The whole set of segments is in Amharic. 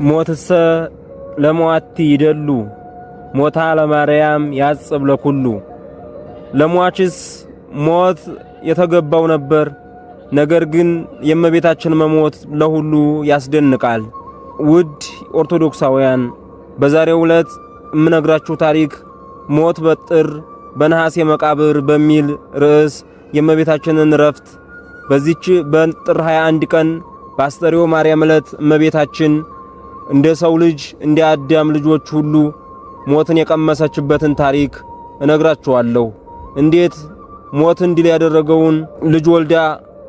ሞትሰ ለሟቲ ይደሉ ሞታ ለማርያም ያጽብ ለኩሉ። ለሟችስ ሞት የተገባው ነበር። ነገር ግን የእመቤታችን መሞት ለሁሉ ያስደንቃል። ውድ ኦርቶዶክሳውያን በዛሬው ዕለት የምነግራችሁ ታሪክ ሞት በጥር በነሐሴ መቃብር በሚል ርዕስ የእመቤታችንን ረፍት በዚች በጥር 21 ቀን በአስተርዮ ማርያም ዕለት እመቤታችን እንደ ሰው ልጅ እንደ አዳም ልጆች ሁሉ ሞትን የቀመሰችበትን ታሪክ እነግራችኋለሁ። እንዴት ሞትን ድል ያደረገውን ልጅ ወልዳ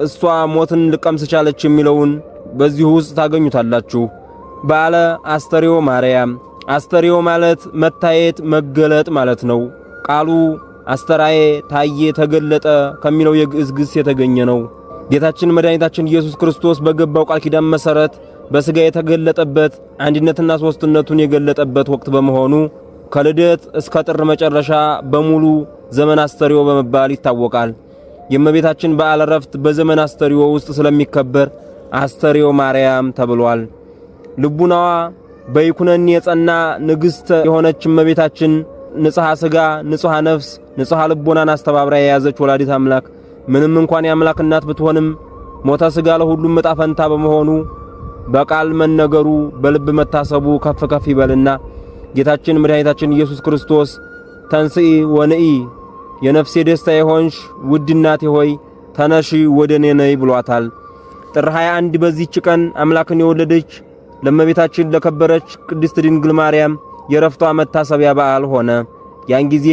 እሷ ሞትን ልቀምስ ቻለች የሚለውን በዚህ ውስጥ ታገኙታላችሁ። በዓለ አስተርዮ ማርያም። አስተርዮ ማለት መታየት መገለጥ ማለት ነው። ቃሉ አስተራዬ ታየ ተገለጠ ከሚለው የግዕዝ ግስ የተገኘ ነው። ጌታችን መድኃኒታችን ኢየሱስ ክርስቶስ በገባው ቃል ኪዳን መሰረት በሥጋ የተገለጠበት አንድነትና ሦስትነቱን የገለጠበት ወቅት በመሆኑ ከልደት እስከ ጥር መጨረሻ በሙሉ ዘመን አስተርዮ በመባል ይታወቃል። የእመቤታችን በዓለ ዕረፍት በዘመን አስተርዮ ውስጥ ስለሚከበር አስተርዮ ማርያም ተብሏል። ልቡናዋ በይኩነኒ የጸና ንግሥት የሆነች እመቤታችን ንጽሐ ሥጋ፣ ንጽሐ ነፍስ፣ ንጽሐ ልቦናን አስተባብራ የያዘች ወላዲት አምላክ ምንም እንኳን የአምላክ እናት ብትሆንም ሞተ ሥጋ ለሁሉም ዕጣ ፈንታ በመሆኑ በቃል መነገሩ በልብ መታሰቡ ከፍ ከፍ ይበልና ጌታችን መድኃኒታችን ኢየሱስ ክርስቶስ ተንሥኢ ወንኢ የነፍሴ ደስታ የሆንሽ ውድ እናቴ ሆይ ተነሺ ወደኔ ነይ ብሏታል። ጥር 21 በዚህች ቀን አምላክን የወለደች ለእመቤታችን ለከበረች ቅድስት ድንግል ማርያም የረፍቷ መታሰቢያ በዓል ሆነ። ያን ጊዜ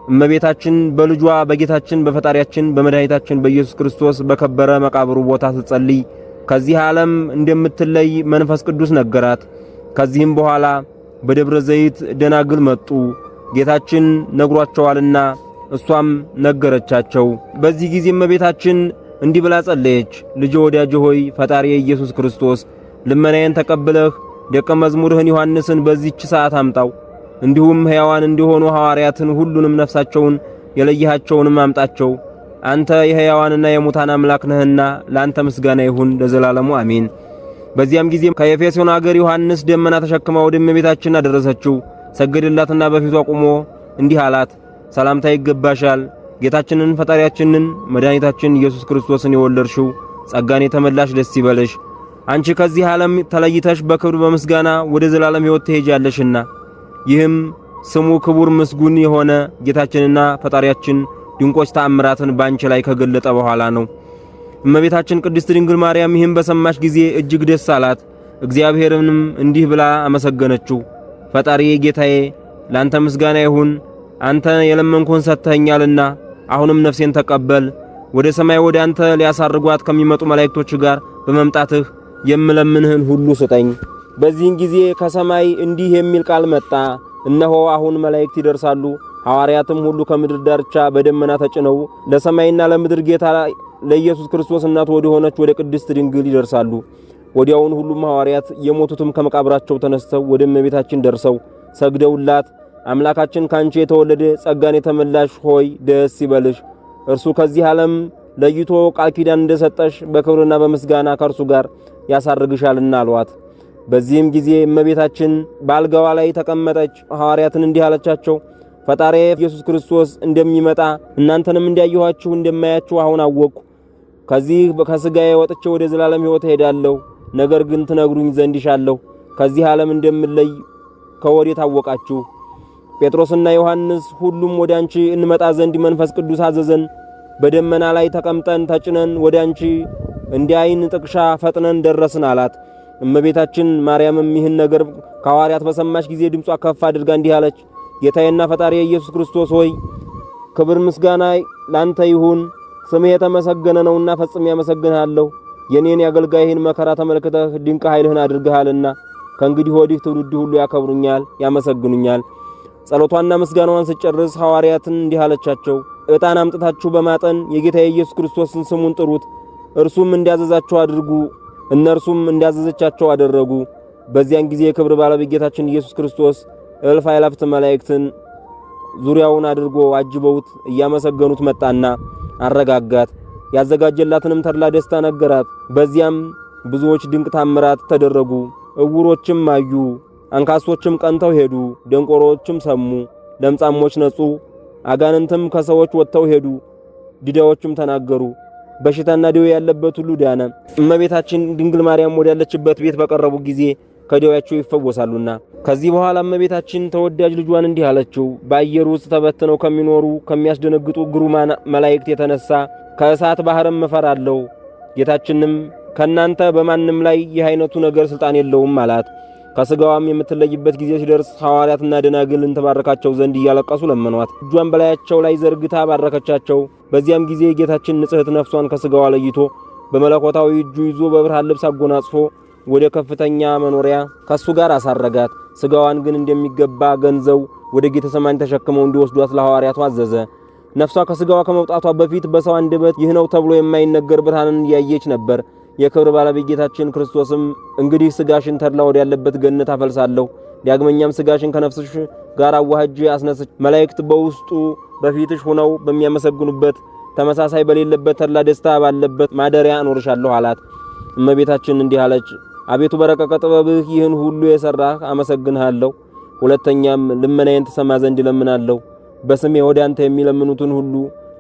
እመቤታችን በልጇ በጌታችን በፈጣሪያችን በመድኃኒታችን በኢየሱስ ክርስቶስ በከበረ መቃብሩ ቦታ ስትጸልይ ከዚህ ዓለም እንደምትለይ መንፈስ ቅዱስ ነገራት። ከዚህም በኋላ በደብረ ዘይት ደናግል መጡ። ጌታችን ነግሯቸዋልና እሷም ነገረቻቸው። በዚህ ጊዜ እመቤታችን እንዲህ ብላ ጸለየች። ልጄ ወዳጄ ሆይ ፈጣሪ ኢየሱስ ክርስቶስ ልመናዬን ተቀብለህ ደቀ መዝሙርህን ዮሐንስን በዚህች ሰዓት አምጣው። እንዲሁም ሕያዋን እንዲሆኑ ሐዋርያትን ሁሉንም ነፍሳቸውን የለየሃቸውንም አምጣቸው። አንተ የሕያዋንና የሙታን አምላክ ነህና ለአንተ ምስጋና ይሁን ለዘላለሙ አሜን። በዚያም ጊዜ ከኤፌሶን አገር ዮሐንስ ደመና ተሸክማ ወደ እመቤታችን አደረሰችው። ሰገደላትና በፊቷ ቆሞ እንዲህ አላት፣ ሰላምታ ይገባሻል። ጌታችንን ፈጣሪያችንን መድኃኒታችን ኢየሱስ ክርስቶስን የወለድሽው ጸጋን የተመላሽ ደስ ይበልሽ። አንቺ ከዚህ ዓለም ተለይተሽ በክብር በምስጋና ወደ ዘላለም ሕይወት ትሄጃለሽና ይህም ስሙ ክቡር ምስጉን የሆነ ጌታችንና ፈጣሪያችን ድንቆች ተአምራትን ባንቺ ላይ ከገለጠ በኋላ ነው። እመቤታችን ቅድስት ድንግል ማርያም ይህን በሰማች ጊዜ እጅግ ደስ አላት። እግዚአብሔርንም እንዲህ ብላ አመሰገነችው። ፈጣሪዬ ጌታዬ ላንተ ምስጋና ይሁን። አንተ የለመንኩህን ሰጥተኸኛልና አሁንም ነፍሴን ተቀበል። ወደ ሰማይ ወደ አንተ ሊያሳርጓት ከሚመጡ መላእክቶች ጋር በመምጣትህ የምለምንህን ሁሉ ስጠኝ። በዚህን ጊዜ ከሰማይ እንዲህ የሚል ቃል መጣ። እነሆ አሁን መላእክት ይደርሳሉ፣ ሐዋርያትም ሁሉ ከምድር ዳርቻ በደመና ተጭነው ለሰማይና ለምድር ጌታ ለኢየሱስ ክርስቶስ እናት ወደ ሆነች ወደ ቅድስት ድንግል ይደርሳሉ። ወዲያውን ሁሉም ሐዋርያት የሞቱትም ከመቃብራቸው ተነስተው ወደ እመቤታችን ደርሰው ሰግደውላት አምላካችን ካንቺ የተወለደ ጸጋን የተመላሽ ሆይ ደስ ይበልሽ፣ እርሱ ከዚህ ዓለም ለይቶ ቃል ኪዳን እንደሰጠሽ በክብርና በምስጋና ከእርሱ ጋር ያሳርግሻልና አሏት። በዚህም ጊዜ እመቤታችን በአልጋዋ ላይ ተቀመጠች። ሐዋርያትን እንዲህ አለቻቸው፣ ፈጣሪ ኢየሱስ ክርስቶስ እንደሚመጣ እናንተንም እንዲያየኋችሁ እንደማያችሁ አሁን አወቅኩ። ከዚህ ከሥጋዬ ወጥቼ ወደ ዘላለም ሕይወት ሄዳለሁ። ነገር ግን ትነግሩኝ ዘንድ ይሻለሁ፣ ከዚህ ዓለም እንደምለይ ከወዴት አወቃችሁ? ጴጥሮስና ዮሐንስ ሁሉም ወደ አንቺ እንመጣ ዘንድ መንፈስ ቅዱስ አዘዘን። በደመና ላይ ተቀምጠን ተጭነን ወደ አንቺ እንደ ዓይን ጥቅሻ ፈጥነን ደረስን አላት። እመቤታችን ማርያምም ይህን ነገር ከሐዋርያት በሰማች ጊዜ ድምጿ ከፍ አድርጋ እንዲህ አለች፣ ጌታዬና ፈጣሪዬ ኢየሱስ ክርስቶስ ሆይ ክብር ምስጋና ላንተ ይሁን። ስምህ የተመሰገነ ነውና ፈጽሜ ያመሰግንሃለሁ። የኔን ያገልጋይህን መከራ ተመልክተህ ድንቅ ኃይልህን አድርገሃልና ከእንግዲህ ወዲህ ትውልድ ሁሉ ያከብሩኛል፣ ያመሰግኑኛል። ጸሎቷና ምስጋናዋን ስጨርስ ሐዋርያትን እንዲህ አለቻቸው፣ ዕጣን አምጥታችሁ በማጠን የጌታ የኢየሱስ ክርስቶስን ስሙን ጥሩት። እርሱም እንዲያዘዛቸው አድርጉ። እነርሱም እንዲያዘዘቻቸው አደረጉ። በዚያን ጊዜ የክብር ባለቤት ጌታችን ኢየሱስ ክርስቶስ እልፍ አእላፍት መላእክትን ዙሪያውን አድርጎ አጅበውት እያመሰገኑት መጣና አረጋጋት። ያዘጋጀላትንም ተድላ ደስታ ነገራት። በዚያም ብዙዎች ድንቅ ታምራት ተደረጉ። እውሮችም አዩ፣ አንካሶችም ቀንተው ሄዱ፣ ደንቆሮችም ሰሙ፣ ለምጻሞች ነጹ፣ አጋንንትም ከሰዎች ወጥተው ሄዱ፣ ዲዳዎችም ተናገሩ፣ በሽታና ደዌ ያለበት ሁሉ ዳነ። እመቤታችን ድንግል ማርያም ወዳለችበት ቤት በቀረቡ ጊዜ ከደዌያቸው ይፈወሳሉና። ከዚህ በኋላ እመቤታችን ተወዳጅ ልጇን እንዲህ አለችው፣ በአየር ውስጥ ተበትነው ከሚኖሩ ከሚያስደነግጡ ግሩማን መላእክት የተነሳ ከእሳት ባህርም እፈራለሁ። ጌታችንም ከናንተ በማንም ላይ ይህ አይነቱ ነገር ስልጣን የለውም አላት። ከስጋዋም የምትለይበት ጊዜ ሲደርስ ሐዋርያትና ደናግልን ተባረካቸው ዘንድ እያለቀሱ ለመኗት። እጇን በላያቸው ላይ ዘርግታ ባረከቻቸው። በዚያም ጊዜ ጌታችን ንጽሕት ነፍሷን ከስጋዋ ለይቶ በመለኮታዊ እጁ ይዞ በብርሃን ልብስ አጎናጽፎ ወደ ከፍተኛ መኖሪያ ከሱ ጋር አሳረጋት። ስጋዋን ግን እንደሚገባ ገንዘው ወደ ጌተሰማኒ ተሸክመው እንዲወስዷት ለሐዋርያቱ አዘዘ። ነፍሷ ከስጋዋ ከመውጣቷ በፊት በሰው አንደበት ይህ ነው ተብሎ የማይነገር ብርሃንን እያየች ነበር። የክብር ባለቤት ጌታችን ክርስቶስም እንግዲህ ስጋሽን ተድላ ወደ ያለበት ገነት አፈልሳለሁ፣ ዳግመኛም ስጋሽን ከነፍስሽ ጋር አዋህጄ አስነስች መላእክት በውስጡ በፊትሽ ሆነው በሚያመሰግኑበት ተመሳሳይ በሌለበት ተድላ ደስታ ባለበት ማደሪያ አኖርሻለሁ አላት። እመቤታችን እንዲህ አለች፣ አቤቱ በረቀቀ ጥበብህ ይህን ሁሉ የሰራህ አመሰግንሃለሁ። ሁለተኛም ልመናዬን ትሰማ ዘንድ እለምናለሁ። በስሜ ወደ አንተ የሚለምኑትን ሁሉ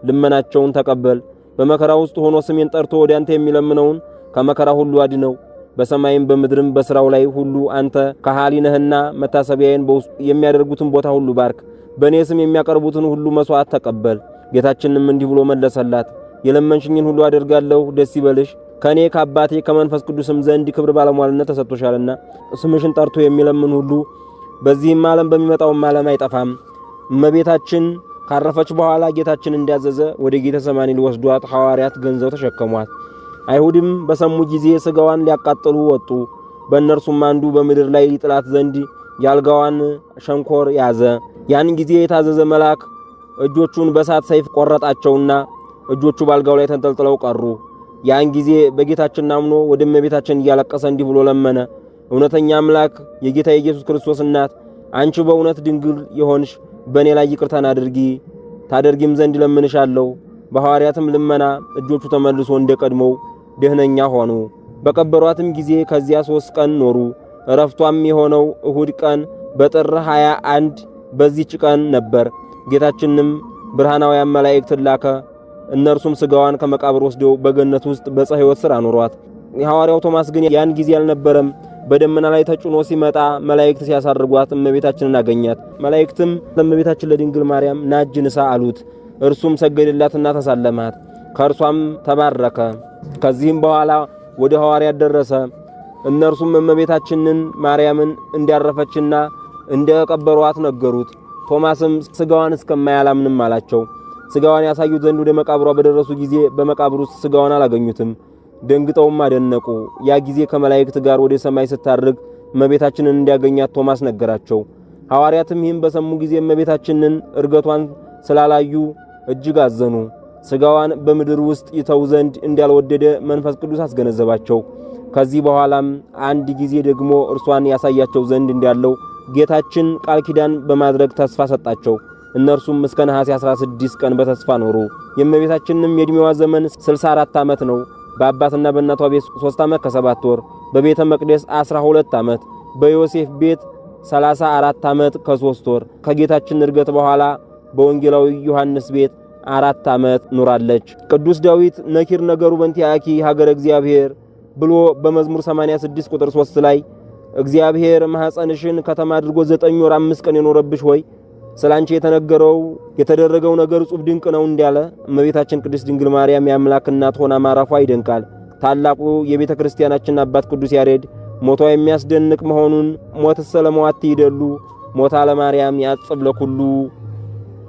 ልመናቸውን ተቀበል። በመከራ ውስጥ ሆኖ ስሜን ጠርቶ ወደ አንተ የሚለምነውን ከመከራ ሁሉ አድነው። በሰማይም በምድርም በስራው ላይ ሁሉ አንተ ከሃሊ ነህና መታሰቢያዬን በውስጡ የሚያደርጉትን ቦታ ሁሉ ባርክ። በእኔ ስም የሚያቀርቡትን ሁሉ መስዋዕት ተቀበል። ጌታችንም እንዲህ ብሎ መለሰላት፣ የለመንሽኝን ሁሉ አደርጋለሁ፣ ደስ ይበልሽ። ከኔ ከአባቴ ከመንፈስ ቅዱስም ዘንድ ክብር ባለሟልነት ተሰጥቶሻልና ስምሽን ጠርቶ የሚለምን ሁሉ በዚህም ዓለም በሚመጣውም ዓለም አይጠፋም። እመቤታችን ካረፈች በኋላ ጌታችን እንዳዘዘ ወደ ጌተሰማኒ ሊወስዷት ሐዋርያት ገንዘው ተሸከሟት። አይሁድም በሰሙ ጊዜ ስጋዋን ሊያቃጥሉ ወጡ። በእነርሱም አንዱ በምድር ላይ ሊጥላት ዘንድ ያልጋዋን ሸንኮር ያዘ። ያን ጊዜ የታዘዘ መልአክ እጆቹን በሳት ሰይፍ ቆረጣቸውና እጆቹ ባልጋው ላይ ተንጠልጥለው ቀሩ። ያን ጊዜ በጌታችን አምኖ ወደ እመቤታችን እያለቀሰ እንዲህ ብሎ ለመነ። እውነተኛ አምላክ የጌታ የኢየሱስ ክርስቶስ እናት አንቺ በእውነት ድንግል የሆንሽ በእኔ ላይ ይቅርታን አድርጊ ታደርጊም ዘንድ ለምንሻለሁ። በሐዋርያትም ልመና እጆቹ ተመልሶ እንደቀድሞው ደህነኛ ሆኑ። በቀበሯትም ጊዜ ከዚያ 3 ቀን ኖሩ። እረፍቷም የሆነው እሁድ ቀን በጥር 21 በዚህች ቀን ነበር። ጌታችንም ብርሃናውያን መላእክትን ላከ። እነርሱም ስጋዋን ከመቃብር ወስደው በገነት ውስጥ በዕፀ ሕይወት ሥር አኖሯት። የሐዋርያው ቶማስ ግን ያን ጊዜ አልነበረም። በደመና ላይ ተጭኖ ሲመጣ መላእክት ሲያሳርጓት እመቤታችንን አገኛት። መላእክትም ለእመቤታችን ለድንግል ማርያም ናጅ ንሳ አሉት። እርሱም ሰገደላትና ተሳለማት። ከእርሷም ተባረከ። ከዚህም በኋላ ወደ ሐዋርያት ደረሰ። እነርሱም እመቤታችንን ማርያምን እንዲያረፈችና እንደቀበሯት ነገሩት። ቶማስም ስጋዋን እስከማያላምንም አላቸው። ስጋዋን ያሳዩት ዘንድ ወደ መቃብሯ በደረሱ ጊዜ በመቃብር ውስጥ ስጋዋን አላገኙትም። ደንግጠውም አደነቁ። ያ ጊዜ ከመላእክት ጋር ወደ ሰማይ ስታርግ እመቤታችንን እንዲያገኛት ቶማስ ነገራቸው። ሐዋርያትም ይህን በሰሙ ጊዜ እመቤታችንን እርገቷን ስላላዩ እጅግ አዘኑ። ስጋዋን በምድር ውስጥ ይተው ዘንድ እንዳልወደደ መንፈስ ቅዱስ አስገነዘባቸው። ከዚህ በኋላም አንድ ጊዜ ደግሞ እርሷን ያሳያቸው ዘንድ እንዳለው ጌታችን ቃል ኪዳን በማድረግ ተስፋ ሰጣቸው። እነርሱም እስከ ነሐሴ 16 ቀን በተስፋ ኖሩ። የእመቤታችንም የዕድሜዋ ዘመን 64 ዓመት ነው። በአባትና በእናቷ ቤት 3 ዓመት ከ7 ወር፣ በቤተ መቅደስ 12 ዓመት፣ በዮሴፍ ቤት 34 ዓመት ከ3 ወር። ከጌታችን እርገት በኋላ በወንጌላዊ ዮሐንስ ቤት 4 ዓመት ኑራለች። ቅዱስ ዳዊት ነኪር ነገሩ በእንቲአኪ ሀገረ እግዚአብሔር ብሎ በመዝሙር 86 ቁጥር 3 ላይ እግዚአብሔር ማኅፀንሽን ከተማ አድርጎ 9 ወር 5 ቀን የኖረብሽ ሆይ ስላንቺ የተደረገው ነገር ጹብ ድንቅ ነው እንዳለ እመቤታችን ቅድስት ድንግል ማርያም የአምላክ እናት ሆና ማረፏ ይደንቃል። ታላቁ የቤተ ክርስቲያናችን አባት ቅዱስ ያሬድ ሞቷ የሚያስደንቅ መሆኑን ሞትሰ ለመዋቲ ይደሉ ሞታ ለማርያም ያጽብ ለኩሉ፣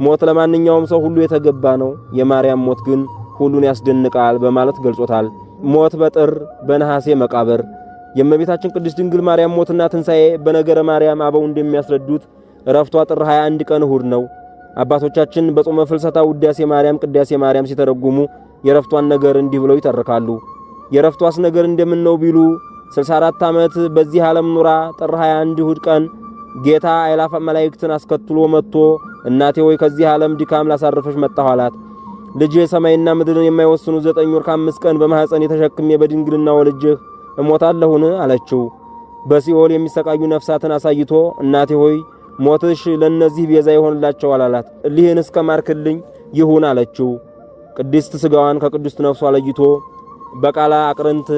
ሞት ለማንኛውም ሰው ሁሉ የተገባ ነው፣ የማርያም ሞት ግን ሁሉን ያስደንቃል በማለት ገልጾታል። ሞት በጥር በነሐሴ መቃብር። የእመቤታችን ቅድስት ድንግል ማርያም ሞትና ትንሣኤ በነገረ ማርያም አበው እንደሚያስረዱት እረፍቷ ጥር 21 ቀን እሁድ ነው። አባቶቻችን በጾመ ፍልሰታ ውዳሴ ማርያም ቅዳሴ ማርያም ሲተረጉሙ የእረፍቷን ነገር እንዲህ ብለው ይተርካሉ። የእረፍቷስ ነገር እንደምን ነው ቢሉ 64 ዓመት በዚህ ዓለም ኑራ ጥር 21 እሁድ ቀን ጌታ አእላፈ መላእክትን አስከትሎ መጥቶ እናቴ ሆይ ከዚህ ዓለም ድካም ላሳርፈሽ መጣሁ አላት። ልጄ ሰማይና ምድርን የማይወስኑ 9 ወር ከ5 ቀን በማኅፀን የተሸክሜ በድንግልና ወልጄህ እሞታለሁን አለችው። በሲኦል የሚሰቃዩ ነፍሳትን አሳይቶ እናቴ ሆይ ሞትሽ ለነዚህ ቤዛ ይሆንላቸዋል አላት። እሊህን እስከ ማርክልኝ ይሁን አለችው። ቅድስት ሥጋዋን ከቅድስት ነፍሷ ለይቶ በቃላ አቅርንት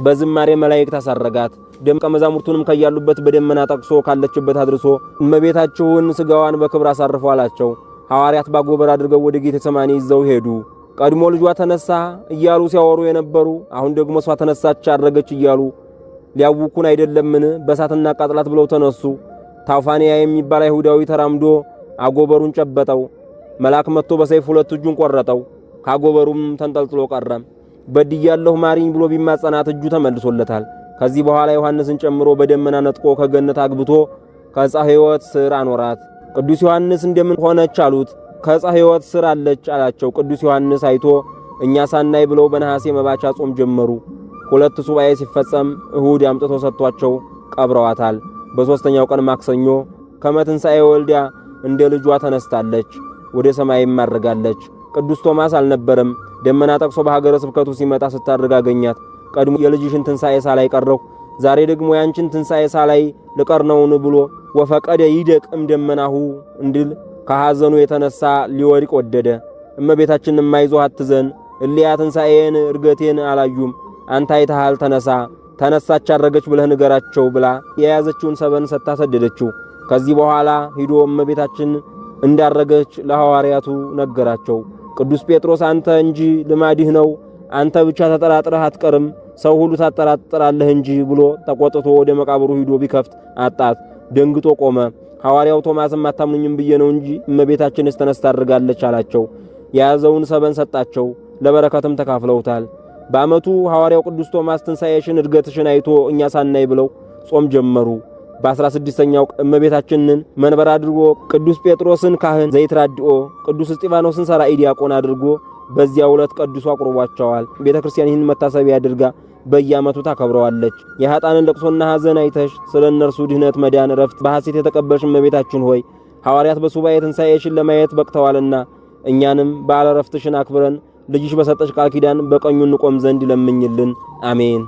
በዝማሬ መላእክት አሳረጋት። ደቀ መዛሙርቱንም ከያሉበት በደመና ጠቅሶ ካለችበት አድርሶ እመቤታችሁን ሥጋዋን በክብር አሳርፎ አላቸው። ሐዋርያት ባጎበር አድርገው ወደ ጌቴሰማኒ ይዘው ሄዱ። ቀድሞ ልጇ ተነሳ እያሉ ሲያወሩ የነበሩ አሁን ደግሞ እሷ ተነሳች አረገች እያሉ ሊያውኩን አይደለምን በእሳትና ቃጥላት ብለው ተነሱ። ታውፋንያ የሚባል አይሁዳዊ ተራምዶ አጎበሩን ጨበጠው። መልአክ መጥቶ በሰይፍ ሁለት እጁን ቆረጠው። ካጎበሩም ተንጠልጥሎ ቀረ። በድያለሁ ማሪኝ ብሎ ቢማጸናት እጁ ተመልሶለታል። ከዚህ በኋላ ዮሐንስን ጨምሮ በደመና ነጥቆ ከገነት አግብቶ ከዕፀ ሕይወት ስር አኖራት። ቅዱስ ዮሐንስ እንደምን ሆነች አሉት። ከዕፀ ሕይወት ስር አለች አላቸው። ቅዱስ ዮሐንስ አይቶ እኛ ሳናይ ብለው በነሐሴ መባቻ ጾም ጀመሩ። 2 ሱባኤ ሲፈጸም እሁድ አምጥቶ ሰጥቷቸው ቀብረዋታል። በሦስተኛው ቀን ማክሰኞ ከመትንሣኤ ወልዳ እንደ ልጇ ተነስታለች፣ ወደ ሰማይም አርጋለች። ቅዱስ ቶማስ አልነበረም። ደመና ጠቅሶ በሀገረ ስብከቱ ሲመጣ ስታርግ አገኛት። ቀድሞ የልጅሽን ትንሣኤ ሳላይ ቀረሁ፣ ዛሬ ደግሞ ያንቺን ትንሣኤ ሳላይ ልቀርነውን ብሎ ወፈቀደ ይደቅም ደመናሁ እንድል ከሐዘኑ የተነሳ ሊወድቅ ወደደ። እመቤታችንም አይዞህ አትዘን፣ እሊያ ትንሣኤን እርገቴን አላዩም፣ አንተ አይተሃል፣ ተነሳች አረገች ብለህ ንገራቸው ብላ የያዘችውን ሰበን ሰጥታ ሰደደችው። ከዚህ በኋላ ሂዶ እመቤታችን እንዳረገች ለሐዋርያቱ ነገራቸው። ቅዱስ ጴጥሮስ አንተ እንጂ ልማድህ ነው፣ አንተ ብቻ ተጠራጥረህ አትቀርም፣ ሰው ሁሉ ታጠራጥራለህ እንጂ ብሎ ተቆጥቶ ወደ መቃብሩ ሂዶ ቢከፍት አጣት። ደንግጦ ቆመ። ሐዋርያው ቶማስም አታምኑኝም ብዬ ነው እንጂ እመቤታችንስ ተነስታ አድርጋለች አላቸው። የያዘውን ሰበን ሰጣቸው፣ ለበረከትም ተካፍለውታል። በዓመቱ ሐዋርያው ቅዱስ ቶማስ ትንሣኤሽን እርገትሽን አይቶ እኛ ሳናይ ብለው ጾም ጀመሩ። በ16ኛው እመቤታችንን መንበር አድርጎ ቅዱስ ጴጥሮስን ካህን ዘይትራድኦ ቅዱስ እስጢፋኖስን ሰራኢ ዲያቆን አድርጎ በዚያው ዕለት ቀድሶ አቅርቧቸዋል። ቤተክርስቲያን ይህን መታሰቢያ አድርጋ በየዓመቱ ታከብረዋለች። የኃጥአንን ለቅሶና ሐዘን አይተሽ ስለ እነርሱ ድህነት መዳን ረፍት በሐሴት የተቀበልሽ እመቤታችን ሆይ ሐዋርያት በሱባኤ ትንሣኤሽን ለማየት በቅተዋልና እኛንም በዓለ ረፍትሽን አክብረን ልጅሽ በሰጠሽ ቃል ኪዳን በቀኙ እንቆም ዘንድ ለምኝልን። አሜን።